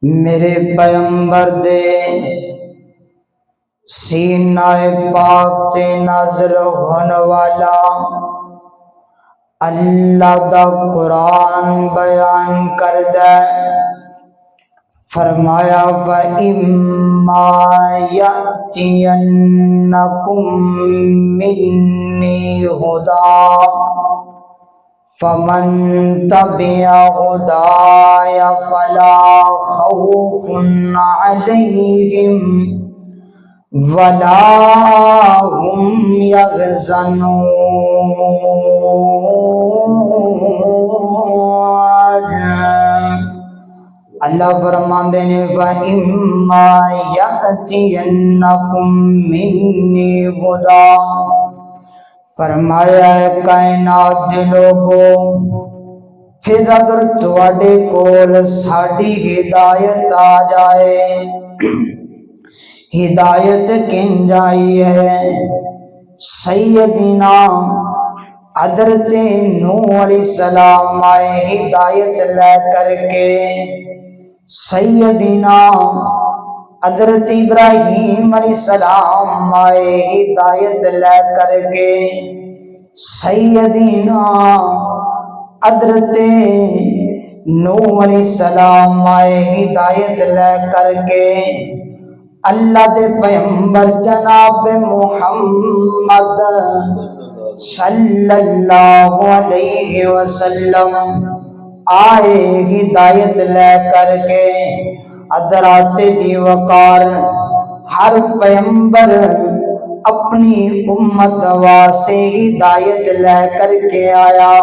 میرے پیغمبر دے سینہ پاک تے نازل ہونے والا اللہ دا قرآن بیان کردہ فرمایا وَإِمَّا يَأْتِيَنَّكُم مِّنِّي هُدًى فَمَن تَبِعَ هُدَايَ فَلَا خَوْفٌ عَلَيْهِمْ وَلَا هُمْ يَحْزَنُونَ۔ اللہ فرماندے نے وَإِمَّا يَأْتِيَنَّكُم مِّنِّي هُدًى، فرمایا ہے کائنات دے لوگوں پھر اگر تواڈے کول ساڈی ہدایت آ جائے، ہدایت کن جائی ہے؟ سیدنا حضرت نوح علیہ السلام آئے ہدایت لے کر کے، سیدنا حضرت ابراہیم علیہ السلام آئے ہدایت لے کر کے، سیدنا حضرت نوح علیہ السلام آئے ہدایت لے کر کے، اللہ دے پیغمبر جناب محمد صلی اللہ علیہ وسلم آئے ہدایت لے کر کے۔ حضرات دی وقار ہر پیغمبر اپنی امت واسطے ہدایت لے کر کے آیا،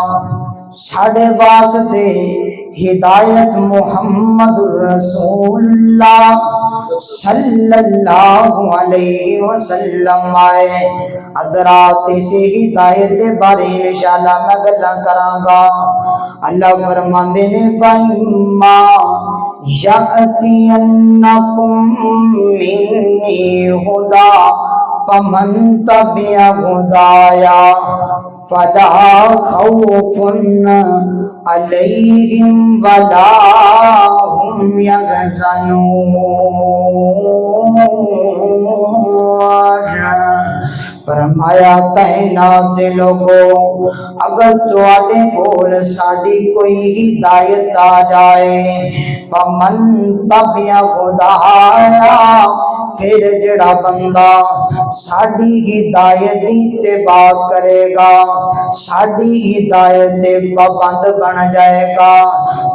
ساڑھے واسطے ہدایت محمد رسول اللہ صلی اللہ علیہ وسلم آئے۔ حضرات سے ہدایت دے بارے انشاءاللہ میں گلاں کراں گا۔ اللہ فرماندے نے فَإِمَّا يَأْتِيَنَّكُم مِّنِّي هُدًى فَمَن تَبِعَ هُدَايَ فَلَا خَوْفٌ عَلَيْهِمْ وَلَا هُمْ يَحْزَنُونَ۔ فرمایا کائنات دے لوگوں اگر تواڈے کول ساڈی کوئی ہدایت آ جائے، فَمَن تَبِعَ هُدَايَ، پھر جڑا بندہ ساڈی ہدایت دی اتباع کرے گا، ساڈی ہدایت دے پابند بن جائے گا،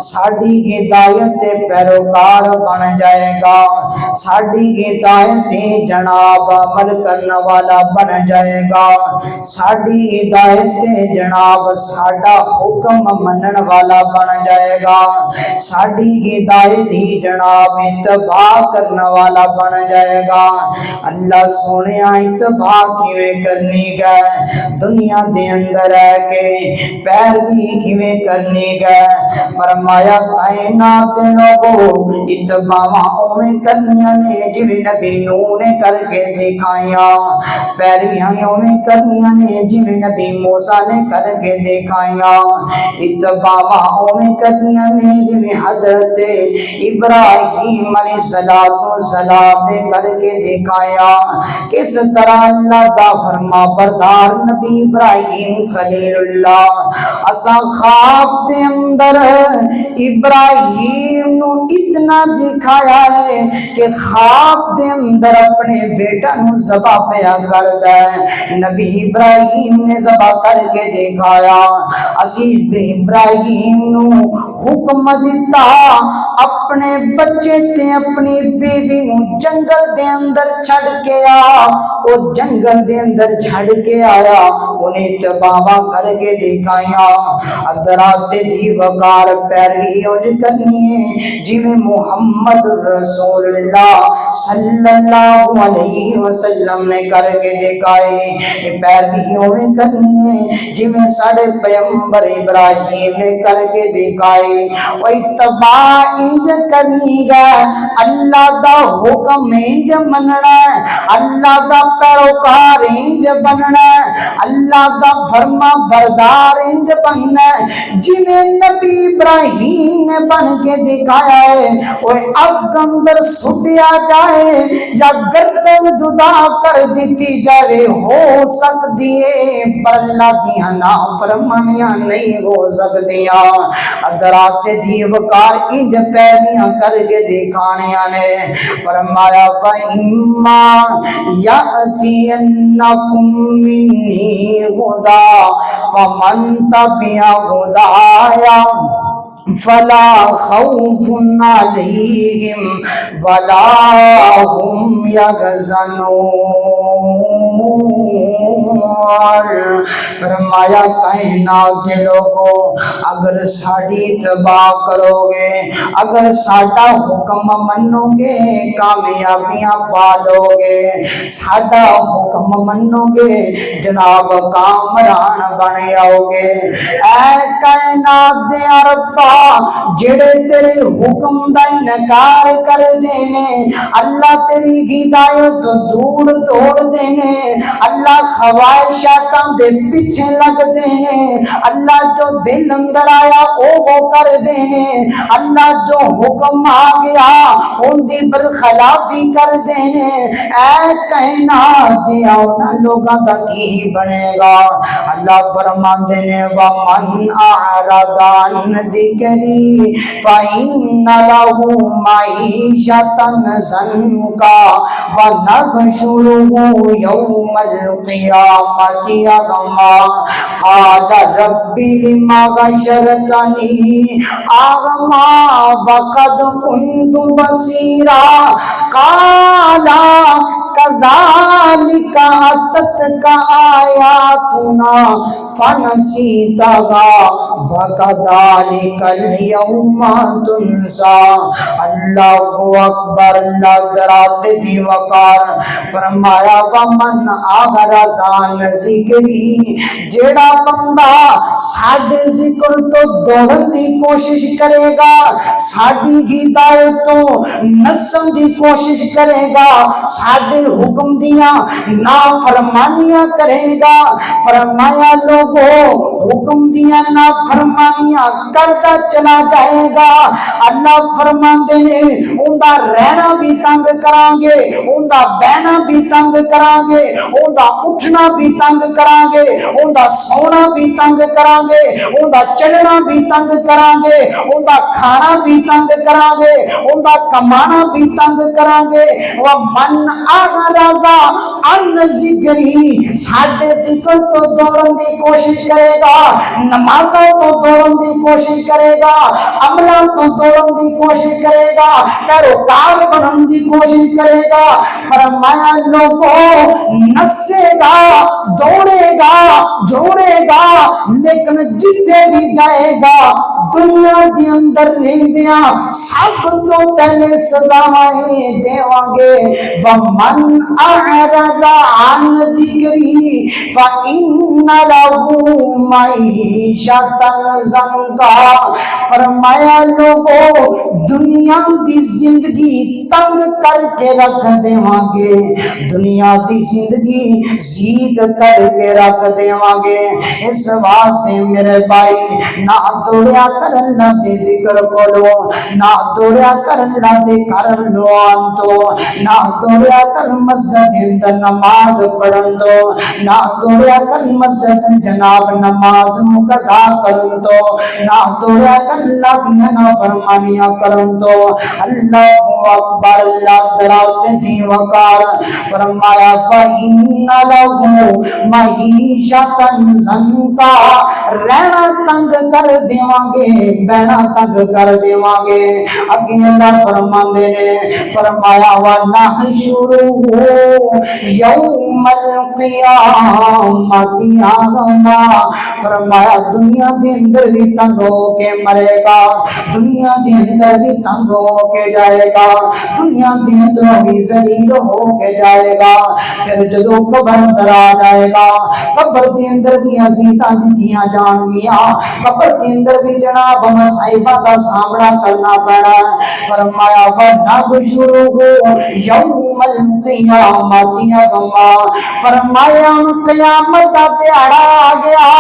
ساڈی ہدایت دے پیروکار بن جائے گا، ساڈی ہدایت دے جناب عمل کرنے والا بن جائے گا، ساڈی ہدایت دے جناب ساڈا حکم منن والا بن جائے گا، ساڈی ہدایت دی جناب اتباع کرنے والا بن جائے گا۔ اللہ سونے اتباع کیویں کرنی گے دنیا دے اندر ہے کہ پیروی کیویں کرنی گے؟ فرمایا کائنات دے لوگوں اتباع اوویں کرنیاں نے جویں نبی نوح نے کر کے دکھائیاں، پیرویاں اوویں کرنیاں نے جویں نبی موسیٰ نے کر کے دکھائیاں، اتباع اوویں کرنیاں نے جویں حضرت ابراہیم علیہ السلام نے کر کے دکھایا۔ کس طرح اللہ دا فرما بردار نبی ابراہیم خلیل اللہ اسا خواب دے اندر ابراہیم نو اتنا دکھایا ہے کہ خواب دے اندر اپنے بیٹا نو ذبح پیا کردا ہے، نبی ابراہیم نے ذبح کر کے دکھایا۔ اسی ابراہیم نو حکم دیتا اپنے بچے تے اپنی بیوی نو جنگل دے اندر چھڑ کے آ، وہ جنگل دے اندر چھڑ کے آیا، انہیں اتباع کر کے دکھایا۔ حضرات دی وقار پیروی انج کرنی ہے جویں محمد رسول اللہ صلی اللہ علیہ وسلم نے کر کے دکھائے، پیروی اوویں کرنی ہے جویں ساڈے پیغمبر ابراہیم نے کر کے دکھائے۔ وہ اتباع انج کرنی ہے، اللہ دا حکم انج مننا ہے، اللہ دا پیروکار انج بننا ہے، اللہ دا فرما بردار انج بننا ہے جویں نبی ابراہیم نے بن کے دکھایا ہے۔ وہ اگ اندر سٹیا جائے یا گردن جدا کر دیتی جائے ہو سکتی ہے، پر اللہ دیاں نافرمانیاں نہیں ہو سکتیاں۔ ادرات دی وقار انج پیریاں کر کے دکھانیاں نے۔ فرمایا فَإِمَّا يَأْتِيَنَّكُم مِّنِّي هُدًى فَمَن تَبِعَ هُدَايَ فَلَا خَوْفٌ عَلَيْهِمْ وَلَا هُمْ يَحْزَنُونَ۔ فرمایا کائنات کے لوگوں اگر ساڑی اتباع کرو گے، اگر ساڑا حکم منو گے کامیابیاں پالو گے، ساڑا حکم منو گے جناب کامران بن جاؤ گے۔ اے کائنات دے ربا جڑے تیرے حکم دا انکار کر دینے، اللہ تیری ہدایت دور توڑ دینے، اللہ خواہشاتاں دے پیچھے لگ دینے، اللہ جو دل اندر آیا وہ کر دینے، اللہ جو حکم آ گیا ان دی برخلافی کر دینے۔ اے کائنات دیا انہاں لوگاں دا کی بنے گا؟ اللہ فرماندے نے وَمَنْ أَعْرَضَ عَنْ ذِكْرِي فَإِنَّ لَهُ مَعِيشَةً ضَنكًا وَنَحْشُرُهُ يَوْمَ الْقِيَامَةِ أَعْمَى قَالَ رَبِّ لِمَ حَشَرْتَنِي أَعْمَى وَقَدْ كُنْتُ بَصِيرًا قَالَ كَذَلِكَ أَتَتْكَ آيَاتُنَا فَنَسِيتَهَا وَكَذَلِكَ الْيَوْمَ تُنْسَى۔ اللہ اکبر، اللہ درات دی وقار۔ فرمایا وَمَنْ أَعْرَضَ عَنْ ذِكْرِي، جیڑا بندہ ساڈے ذکر تو دوڑن دی کوشش کرے گا، ساڈی ہدایت تو نسن دی کوشش کرے گا، ساڈے حکم دیاں نافرمانیاں کرے گا۔ فرمایا لوگو حکم دیاں نافرمانیاں کرتا چلا جائے گا، اللہ فرماندے نے اوندا رہنا بھی تنگ کران گے، اوندا بہنا بھی تنگ کران گے، اوندا اٹھنا بھی تنگ کران گے، اوندا سونا بھی تنگ کران گے، اوندا چلنا بھی تنگ کران گے، اوندا کھانا بھی تنگ کران گے، اوندا کمانا بھی تنگ کران گے۔ وَمَنْ أَعْرَضَ عَنْ ذِكْرِي، ساڈے ذکر تو دوڑن دی کوشش کرے گا، نمازوں تو دوڑن دی کوشش کرے گا، عملوں تو دوڑن دی کوشش کرے گا، پیروکار بنن دی کوشش کرے گا۔ فرمایا لوگوں نسے گا، دوڑے گا، جوڑے گا، لیکن جتنے بھی جائے گا دنیا دی اندر رہندیاں سب تو پہلے سزائیں دیواں گے۔ وَمَنْ أَعْرَضَ عَنْ ذِكْرِي فَإِنَّ لَهُ مَعِيشَةً ضَنكًا۔ فرمایا لوگوں دنیا دی زندگی تنگ کر کے رکھ دیواں گے، دنیا دی زندگی زید کر کے رکھ دیواں گے۔ اس واسطے میرے بھائی نہ دوڑیا کر اللہ دے ذکر کرو، نہ دوڑیا کر اللہ دے گھر لوان تو، نہ دوڑیا کر مسجد اندر نماز پڑھن تو، نہ دوڑیا کر مسجد جناب نماز نو قضا کرن تو، نہ دوڑیا کر اللہ دیا نافرمانیاں کرن تو۔ اللہ اکبر، اللہ درات دی وقار۔ فرمایا فَإِنَّ لَهُ مَعِيشَةً ضَنكًا، رہنا تنگ کر دیواں گے، بہنا تنگ کر دیواں گے۔ اگے اللہ فرماندے نے فرمایا وَنَحْشُرُهُ يَوْمَ الْقِيَامَةِ أَعْمَى، فرمایا دنیا دے اندر بھی تنگ ہو کے مرے گا، دنیا دے اندر بھی تنگ ہو کے جائے گا، دنیا دے اندروں بھی ذلیل ہو کے جائے گا. پھر جدو قبر اندر آ جائے گا, قبر کے اندر بھی عزیزاں دکھیاں جان گیا, قبر کے اندر بھی جناب مصائبہ کا سامنا کرنا پڑا. فرمایا وَنَحْشُرُهُ يَوْمَ الْقِيَامَةِ أَعْمَىٰ, فرمایا قیامت کا دیہڑا آ گیا,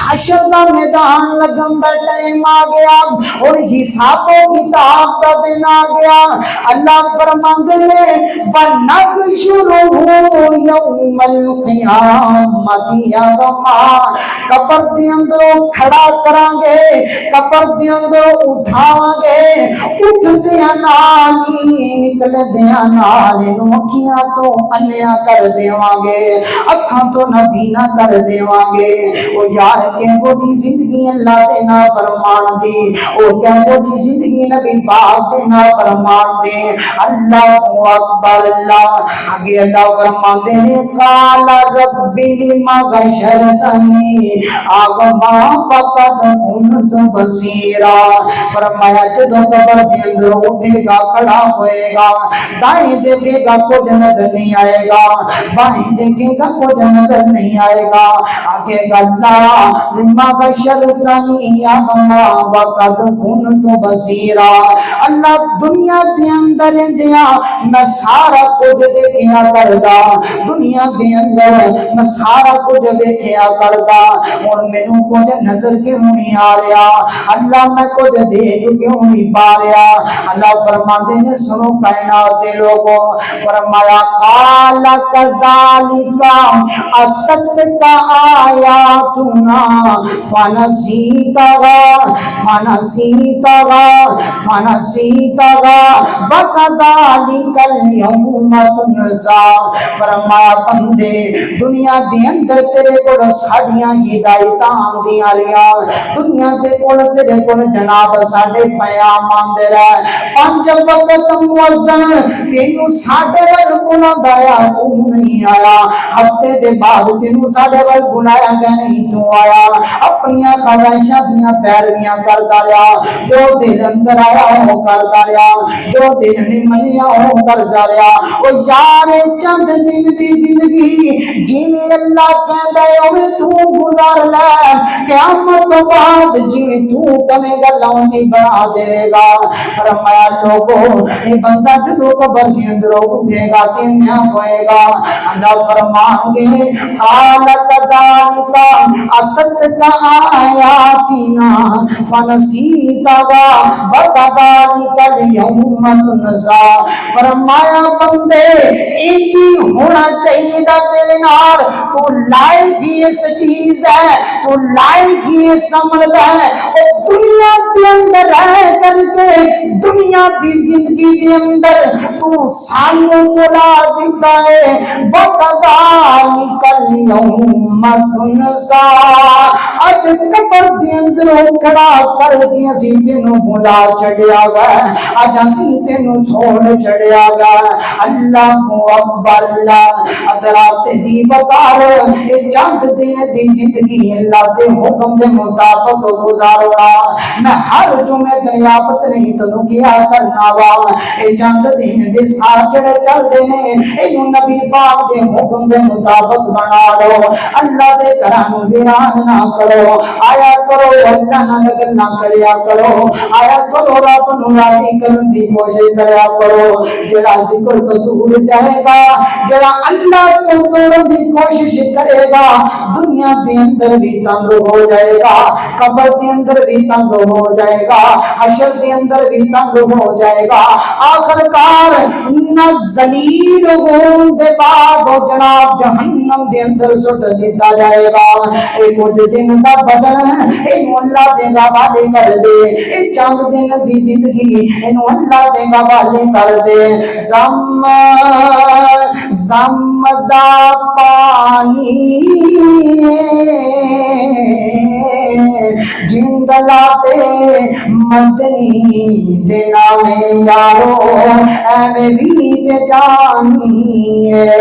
حشر کا میدان لگن دا ٹائم آ گیا, اور حساب و کتاب کا دن آ گیا. اللہ فرماندے نے وَنَحْشُرُهُ يَوْمَ الْقِيَامَةِ أَعْمَىٰ, قبر دے اندروں کھڑا کران گے, قبر دے اندروں اٹھاواں گے, اٹھ دیاں نال نکل دیاں نال اکھیاں تو انیا کر دیواں گے, اکھاں تو نبینا کر دیواں گے. او یار کہو دی زندگی اللہ دے نا فرمان دی, او کہو دی زندگی نبی پاک دے نا فرمان دے. اللہ اکبر. اللہ آگے اللہ فرمان دے نے قال ربی لما غشرتنی اعمى فقد كنت بصيرا. فرمایا جدو قبر کے اندر اٹھے گا, کھڑا ہوئے گا, دائیں دیکھے گا کچھ نظر نہیں آئے گا, بائیں دیکھے گا کچھ نظر نہیں آئے گا. آگے گا اللہ لما غشرتنی اعمى فقد كنت بصيرا. اللہ دنیا دے اندر دیا میں سارا کچھ دیکھیا کردا, دنیا دے اندر میں سارا کچھ دیکھیا کردا, اور مینوں کچھ نظر کیوں نہیں آ رہا, اللہ میں کچھ دیکھ کیوں نہیں پا رہا. اللہ فرماتے ہیں سنو کائنات دے لوگوں, فرمایا قال كذلك اتتك آیاتنا فنسیتها وكذلك اليوم تنسى. فرمایا بندے دنیا دے اندر تیرے کول ساڈیاں ہدایتاں آندیاں رہیا, دنیا دے کول تیرے کول جناب ساڈے پیام آندے رہے, 5 وقت مؤذن تینوں ساڈے ول بلاوندا آیا تو نہیں آیا, ہفتے دے بعد تینوں ساڈے ول بلایا گیا نہیں تو آیا, اپنی خواہشاں دیاں پیرویاں کردا رہیا, جو دل اندر آیا وہ کردا رہیا, جو دل نہیں منیا وہ کردا رہیا. او یار چند دن دی زندگی جویں اللہ کہندا ہے اوویں تو گزار لے, قیامت تو بعد جویں تو کمے گا لونی بنا دے گا. فرمایا لوگو یہ بندہ جدو قبر کے اندر اٹھے گا کیا ہوئے گا. اللہ فرمان گے قال كذلك اتتك آیاتنا فنسیتها وكذلك اليوم تنسى. فرمایا بندے ایک ہی ہونا چاہیے دا تیرے نال, تو لائے گی اس چیز ہے, تو لائے گی اس عمل ہے, اور دنیا کے اندر رہ کر کے دنیا کی زندگی کے اندر تو سانوں بلا دیتا ہے وَكَذَلِكَ الْيَوْمَ تُنسَى. اج قبر دے اندر کھڑا کر کے اسی تینوں بلا چھڑیا گیا, اج اسی تینوں چھوڑ چھڑیا گیا. اللہ اکبر. اللہ حضرات دی بکار اے چند دن دی زندگی اللہ دے حکم دے مطابق گزارنا. میں ہر جمعے دریافت نہیں تو کیا کرنا وا, اے چند دن دے سال جڑے چل دے نے اینو نبی پاک دے حکم دے مطابق بنا لو. اللہ دے گھراں نوں ویران نہ کرو, آیا کرو اللہ نال گلاں کریا کرو, آیا کرو رب نوں راضی کرن دی کوشش کریا کرو. جڑا ذکر تو دور جائے گا, جڑا اللہ کو توڑن دی کوشش کرے گا, دنیا دے اندر بھی تنگ ہو جائے گا, قبر دے اندر بھی تنگ ہو جائے گا, حشر دے اندر بھی تنگ ہو جائے گا. آخر کار نہ ذلیل ہون دے بعد جناب جہنم دے اندر سٹ دیتا جائے گا. اے کچھ دن دا بدن اے اللہ دے گا والے کر دے, اے چند دن دی زندگی اینو اللہ دے گا والے کر دے. زم دا پانی جندلاتے مدنی دینا میں یارو اے بھی جانی ہے.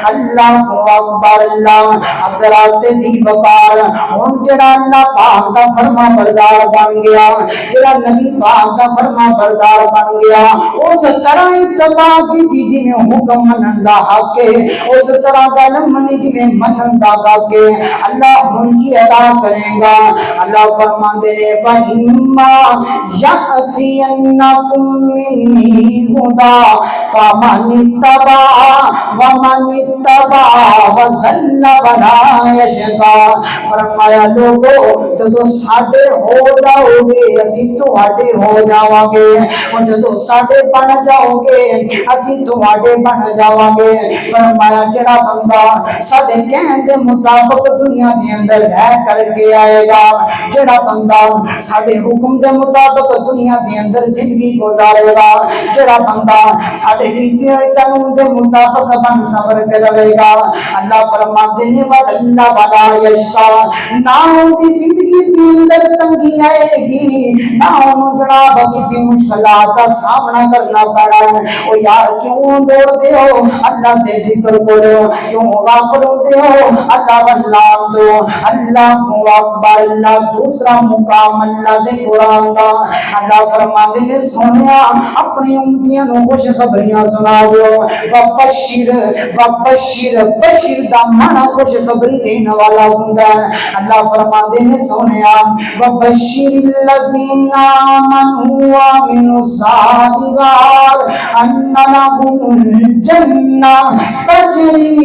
اللہ اکبر. اللہ حضرات دی بکار ہن جڑا اللہ پاک دا فرما بردار بن گیا, جڑا نبی پاک دا فرما بردار بن گیا, اس طرح اتباع کی جنہیں حکم منن دا حق ہے، اس طرح گل منی جنہیں منن دا حق ہے، اللہ ان کی ادا کرے گا۔ اللہ فرماندے نے فَإِمَّا يَأْتِيَنَّكُم مِّنِّي هُدًى فَمَنِ اتَّبَعَ وَمَنِ اتَّبَعَ وَضَلَّ وَلَا يَشْقَىٰ۔ فرمایا لوگو جدو ساڈے ہو جاؤ گے اسی تواڈے ہو جاواں گے، اور جدو ساڈے بن جاؤ گے اسی تواڈے بن جاواں گے۔ فرمایا جڑا بندہ ساڈے کہن دے مطابق دنیا دے اندر رہ کر کے آئے گا، جڑا بندہ ساڈے حکم دے مطابق دنیا دے اندر زندگی گزارے گا، جڑا بندہ ساڈے کیتے ہوئے قانون دے مطابق بن سور کے رہے گا، اللہ فرماتے نے وَاللَّهُ وَلَا يَشْقَىٰ، نہ ان کی زندگی کے اندر تنگی آئے گی، نہ انہوں جناب کسی مشکلات کا سامنا کرنا پڑا ہے۔ او یار کیوں دوڑ دے ہو اللہ دے ذکر کرو، کیوں غافل ہوتے ہو اللہ واللہ دو، اللہ اکبر، اللہ دوسرا مقام اللہ دے قرآن دا۔ اللہ فرماتے نے سونیا اپنی امتیاں نو خوش خبریاں سنا دو، وبشر وبشر، بشر دا مانا خوش خبری دینے والا ہوندا ہے۔ اللہ فرماتے نے سونیا وبشر الذین آمنوا وعملوا الصالحات ان لهم الجنہ تجری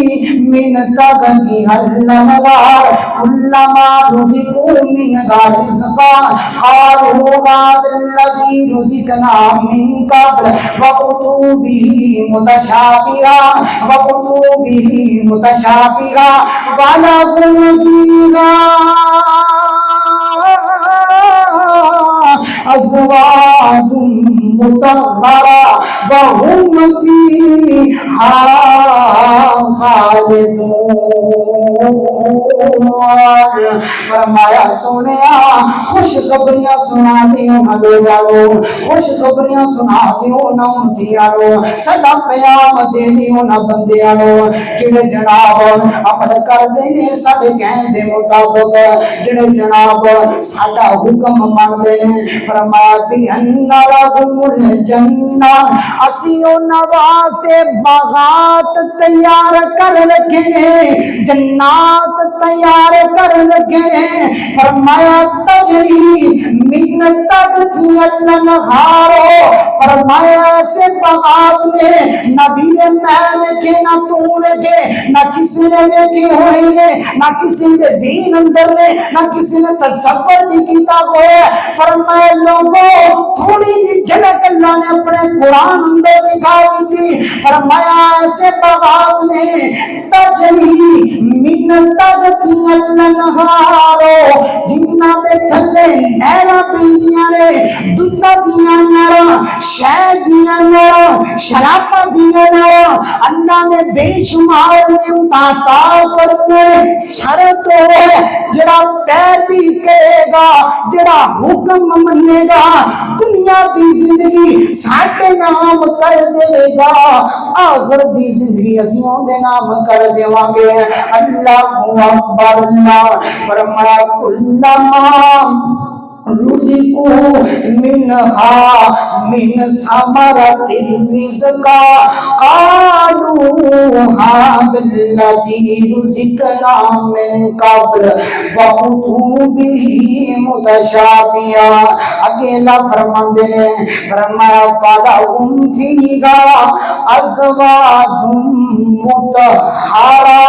من تحتها الانہار کلما رزقوا منها رزقا قالوا هذا الذي رزقنا من قبل وأتوا به متشابها ولهم فيها أزواج مطهرة وهم فيها خالدون۔ فرمایا سونیا خوش خبریاں سنا دیو نہ لوگو، خوش خبریاں سنا دیو نہ امتیانو، سدا پیام دے دیو نہ بندیانو، جڑے جناب عمل کر دینے سب کہن دے مطابق، جڑے جناب ساڈا حکم مان دے۔ فرمایا بھی ان لهم الجنہ، اسی انہاں واسطے باغات تیار کر رکھے ہیں، جنات تیار کر رکھے ہیں۔ فرمایا تجری من تحتها الانہار، فرمایا ایسے باغات نے نبی نے میں دیکھے نہ تو دیکھے، نہ کسی نے دیکھی ہوئی نے، نہ کسی نے ذہن اندر نے، نہ کسی نے تصور بھی کیتا ہوئے۔ فرمایا لوگوں تھوڑی جی جھلک اللہ نے اپنے قرآن اندر دکھا دی تھی۔ فرمایا ایسے باغات نے تجری من تحتها الانہار، جنہاں دے تھلے نہراں پیندیاں نے، دودھاں دیاں نہراں، شہد دیاں نہراں، شراباں دیاں نہراں، اللہ نے بے شمار نعمتاں عطا فرمائے۔ شرط ہے جڑا پیروی کرے گا، جڑا حکم منے گا، دنیا دی زندگی ساڈے نام کر دے گا، آخر دی زندگی اسی اودے نام کر دیواں گے۔ اللہ اکبر، اللہ فرمایا کلما رزقوا منها من ثمرة رزقا قالوا هذا الذي رزقنا من قبل وأتوا به متشابها۔ اکیلا فرماندے نے فرمایا فلهم فيها أزواج مطہرہ،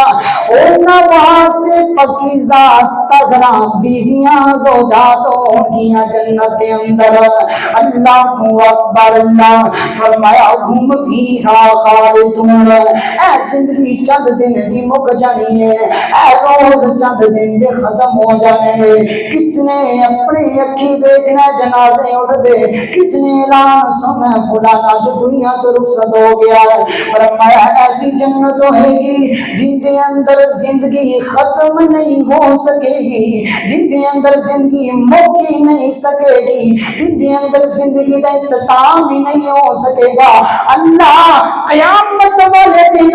انہاں واسطے پاکیزہ تگڑا بیویاں زوجات ہوگیاں جنت اندر۔ اللہ اکبر، اللہ فرمایا ہم فیہا خالدون، اے زندگی چند دن دی مک جانی ہے، اے روز چند دن دے ختم ہو جانے نے۔ کتنے اپنے اکھی دیکھنا جنازے اٹھ دے، کتنے اعلان سنا فلانا جو دنیا تو رخصت ہو گیا ہے۔ فرمایا ایسی جنت ہوئے گی جن دے اندر زندگی ختم نہیں ہو سکے گی، جن دے اندر زندگی موقع ہی نہیں سکے گی، ان کے اندر زندگی کا اختتام ہی نہیں ہو سکے گا۔ اللہ قیامت والے دن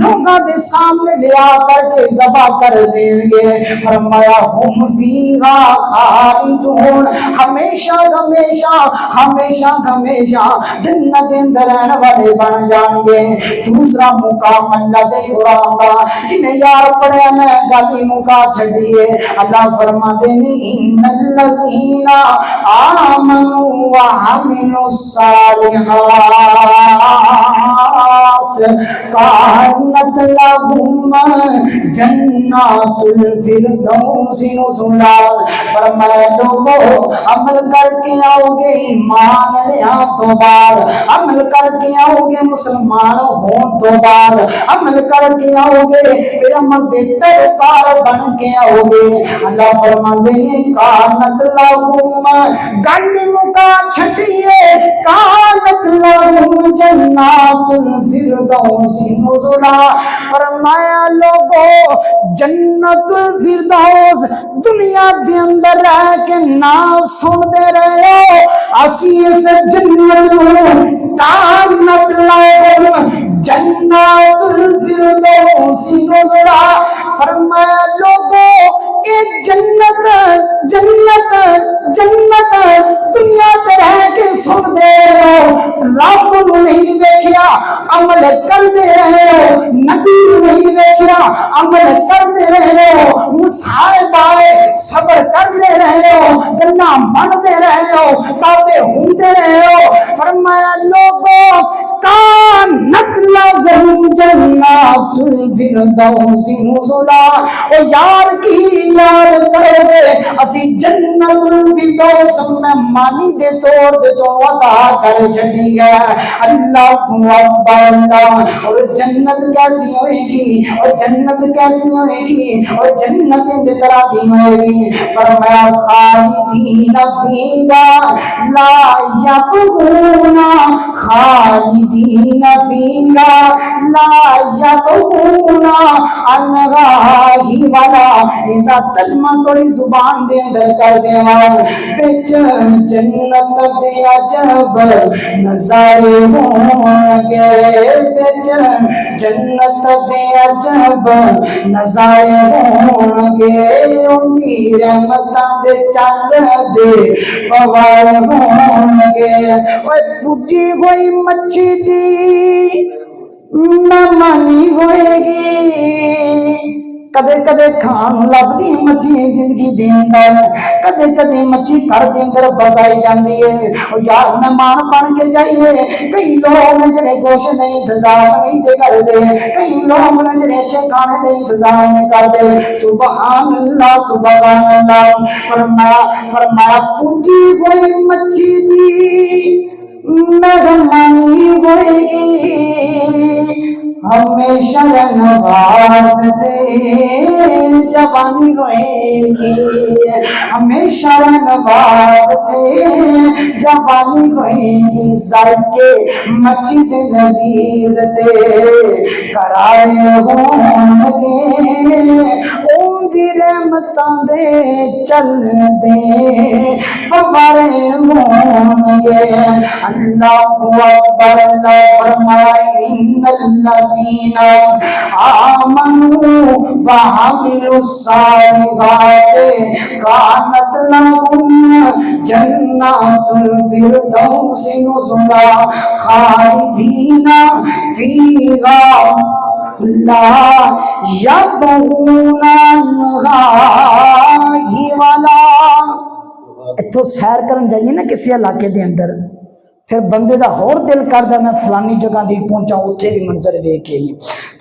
لوگوں کے سامنے لیا کر کے ذبح کر دیں گے۔ فرمایا ہم فیہا خالدون، ہمیشہ ہمیشہ ہمیشہ ہمیشہ جنت اندر رہنے والے بن جان گے۔ دوسرا مقام اللہ دے قرآن دا جنہیں یار پڑھے میں گالی مکا چھڑیے، اللہ فرماتے ہیں ان الذین آمنوا وعملوا الصالحات کانت لہم جنات الفردوس نزلا۔ فرمایا لوگو عمل کر کے آؤ گے ایمان لیا تو بعد، عمل کر کے آؤ گے مسلمان ہون تو بعد، عمل کر کے آؤ گے پھر عمل دے پیروکار بن کے آؤ گے۔ اللہ فرماتے ہیں کانت لہم، گالی مکا چھٹیے، کانت لہم جنات الفردوس نزلا۔ فرمایا لوگو جنت الفردوس دنیا دے اندر رہ کے نہ سن دے رہے ہو، اسی اس جنت کانت لہم جنات الفردوس نزلا۔ فرمایا لوگو اے جنت جنت جنت دنیا تے رہ کے سن دے ہو، رب نو نہیں ویکھیا عمل کر دے رہے ہو، نبی نو نہیں ویکھیا عمل کر دے رہے ہو، مصاحب آئے صبر کر دے رہے ہو، گلاں من دے رہے ہو، تابع ہوندے رہے ہو۔ فرمایا لوگو کانت لہم جنات الفردوس نزلا۔ او یار کی یاد کرو گے اسی جنت الفردوس مہمانی دے طور دے تو عطا کر چھڈی ہے۔ اللہ اکبر اللہ۔ اور جنت کیسی ہوئے گی، اور جنت کیسی ہوئے گی، اور جنت دے طرح دی ہوئے گی۔ فرمایا خالدین فیہا لا یبغون، خالدین فیہا لا یبغون عنہا حولا۔ ادا ترجمہ تھوڑی زبان دے اندر کر دیواں، وچ جنت دے عجب نظارے ہون گے، وچ جنت دے عجب نظارے ہون گے، اونی رحمتاں دے چل دے فوار ہون گے۔ اوے بڈھی ہوئی مچھی دی نہ مانی ہوئے گی، کدے کدے کھان لبدی مچھی زندگی دے اندر، کدے کدے مچھی گھر دے اندر بگائی جاندی ہے۔ او یار مہمان بن کے جائیے، کئی لوگ نے جڑے گوشت دا انتظام نہیں دے کردے، کئی لوگ نے جڑے اچھے کھانے دا انتظام نہیں کردے۔ سبحان اللہ سبحان اللہ۔ فرمایا پوجی ہوئی مچھی دی مہمانی ہوئے گی، ہمیشہ رنواز دے جوانی ہوئے گی، ہمیشہ رنواز دے جوانی ہوئے گی، ذائقے مچھی دے لذیذ دے کرائے ہون گے، اون دی رحمتاں دے چل دے فوارے ہون گے۔ اللہ اکبر اللہ۔ فرمایا ان الذین آمنوا وعملوا الصالحات کانت لہم جنات الفردوس نزلا خالدین فیہا لا یبغون عنہا حولا۔ اتھوں سیر کرن جائیے نا کسی علاقے دے اندر، پھر بندے دا اور دل کردا میں فلانی جگہ دی پہنچا اتھے بھی منظر ویکھ کے۔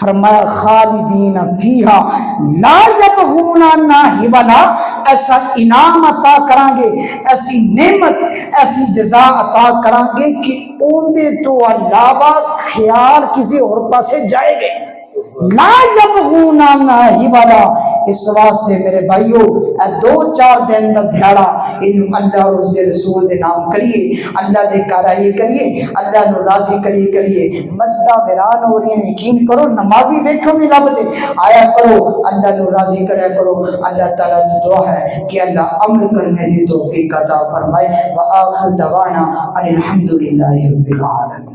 فرمایا خالدین فیہا لا یبغون عنہا حولا، ایسا انعام عطا کران گے، ایسی نعمت ایسی جزا عطا کران گے کہ اون دے تو علاوہ خیال کسی اور پاسے جائے گے۔ لا یبغون عنہا حولا۔ اس واسطے میرے بھائیو اے 2-4 دن دا دھیاڑا انہوں اللہ اور اس دے رسول دے نام کریے، اللہ دے کارائے کریے، اللہ نو راضی کریے۔ مسجدہ ویران ہو رہی ہیں، یقین کرو نمازی دیکھو نہیں لب دے، آیا کرو اللہ نو راضی کریا کرو۔ اللہ تعالیٰ تو دعا ہے کہ اللہ عمل کرنے دی توفیق عطا فرمائے۔ وآخر دعوانا ان الحمدللہ رب العالمین۔